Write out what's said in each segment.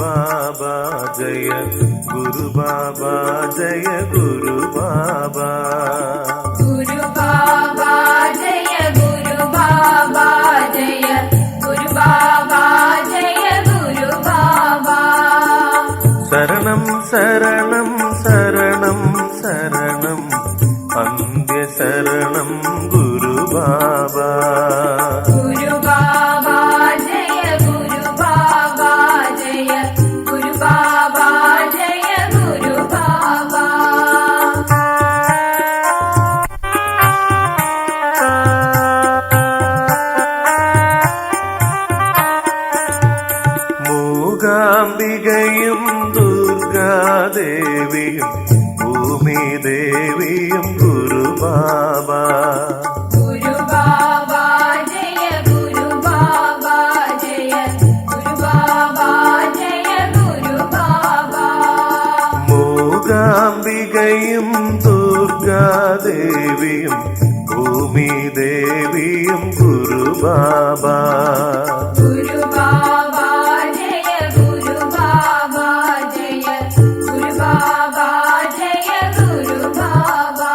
बाबा जय गुरु बाबा जय गुरु बाबा गुरु बाबा जय गुरु बाबा जय गुरु बाबा जय गुरु बाबा शरणं शरणं शरणं शरणं अन्त्य शरणं गुरु बाबा गुरु बाबा जय गुरु बाबा जय गुरु बाबा जय गुरु बाबा മൂകാംബികയും ദുർഗാദേവിയും ഭൂമിദേവിയും ഗുരു ബാബ गुरु बाबा जय गुरु बाबा जय गुरु बाबा जय गुरु बाबा മൂകാംബികയും ദുർഗാദേവിയും ഭൂമിദേവിയും ഗുരു ബാബ गुरु बाबा जय गुरु बाबा जय गुरु बाबा जय गुरु बाबा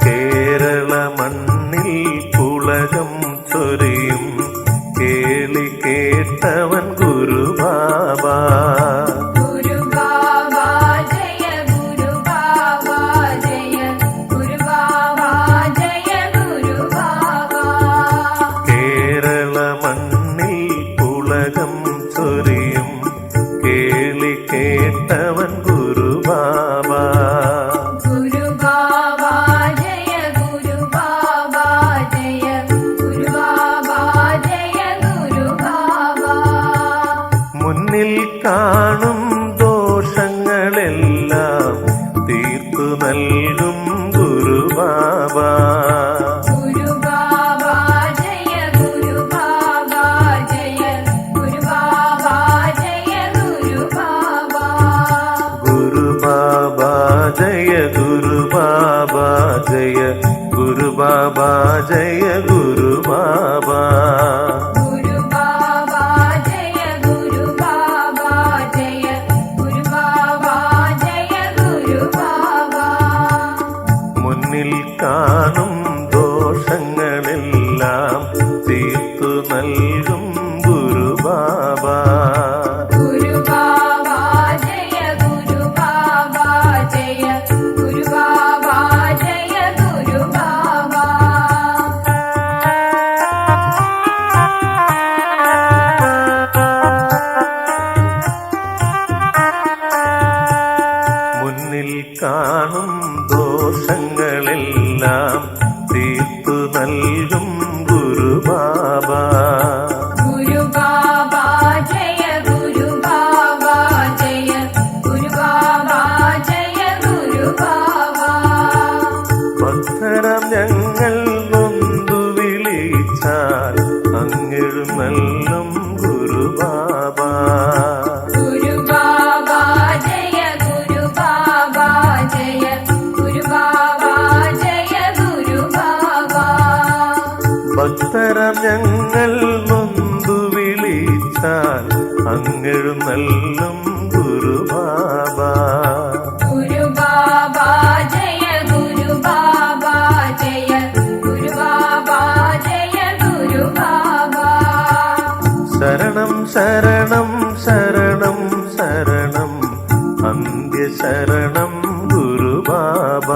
കേരള മണ്ണിൽ പുളകം ചൊരിയും കേളി കേട്ടവൻ ഗുരു ബാബ गुरु बाबा जय गुरु बाबा जय गुरु बाबा जय गुरु बाबा കേരള മണ്ണിൽ പുളകം ചൊരിയും കേളി കേട്ടവൻ ഗുരു ബാബ गुरु बाबा जय गुरु बाबा जय गुरु बाबा जय गुरु बाबा മുന്നിൽ കാണും ദോഷങ്ങളെല്ലാം തീർത്തു നൽകും ഗുരു ബാബ गुरु बाबा जय गुरु बाबा जय गुरु बाबा जय गुरु बाबा ഗുരു ബാബ ജയ ഗുരു ബാബ ജയ ഗുരു ബാബ ജയ ഗുരു ബാബ गुरु बाबा जय गुरु बाबा जय गुरु बाबा जय गुरु बाबा മുന്നിൽ കാണും ദോഷങ്ങളെല്ലാം തീർത്തു നൽകും ഗുരു ബാബ गुरु बाबा जय गुरु बाबा जय गुरु बाबा जय गुरु बाबा മുന്നിൽ കാണും ദോഷങ്ങളെല്ലാം തീർത്തു നൽകും ഗുരു ബാബ गुरु बाबा जय गुरु बाबा जय गुरु बाबा जय गुरु बाबा ഭക്തരം ഞങ്ങൾ നൊന്തു വിളിച്ചാൽ അങ്ങെഴുന്നള്ളും ഗുരു ബാബ गुरु बाबा जय गुरु बाबा जय गुरु बाबा जय गुरु बाबा ഭക്തരം ഞങ്ങൾ നൊന്തു വിളിച്ചാൽ അങ്ങെഴുന്നള്ളും ഗുരു ബാബ गुरु बाबा जय गुरु बाबा जय गुरु बाबा जय गुरु बाबा ശരണം ശരണം ശരണം ശരണം അന്ത്യ ശരണം ഗുരു ബാബ